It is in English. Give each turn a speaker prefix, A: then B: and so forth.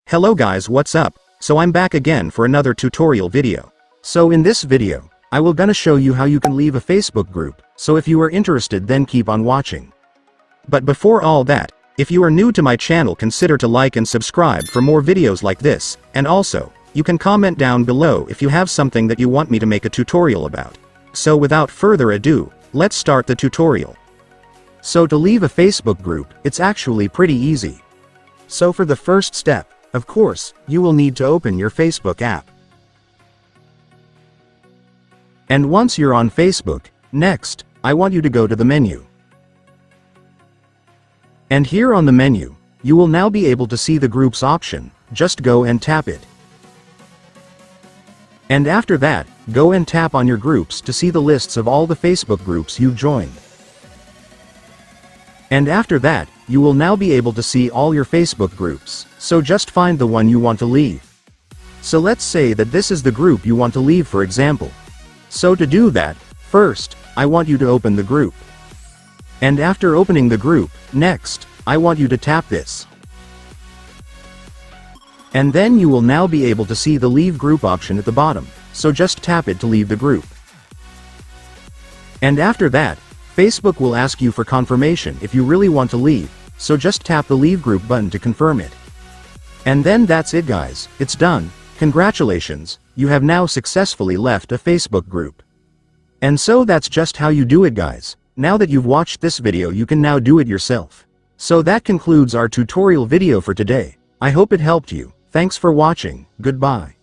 A: Hello guys, what's up? So I'm back again for another tutorial video. So in this video, I will gonna show you how you can leave a Facebook group, so if you are interested then keep on watching. But before all that, if you are new to my channel consider to like and subscribe for more videos like this, and also, you can comment down below if you have something that you want me to make a tutorial about. So without further ado, let's start the tutorial. So to leave a Facebook group, it's actually pretty easy. So for the first step, of course, you will need to open your Facebook app. And once you're on Facebook, next, I want you to go to the menu. And here on the menu, you will now be able to see the groups option, just go and tap it. And after that, go and tap on your groups to see the lists of all the Facebook groups you've joined. And after that, you will now be able to see all your Facebook groups, so just find the one you want to leave. So let's say that this is the group you want to leave, for example. So to do that, first, I want you to open the group. And after opening the group, next, I want you to tap this. And then you will now be able to see the leave group option at the bottom, so just tap it to leave the group. And after that, Facebook will ask you for confirmation if you really want to leave, so just tap the leave group button to confirm it. And then that's it guys, it's done. Congratulations, you have now successfully left a Facebook group. And so that's just how you do it guys. Now that you've watched this video you can now do it yourself. So that concludes our tutorial video for today. I hope it helped you. Thanks for watching, goodbye.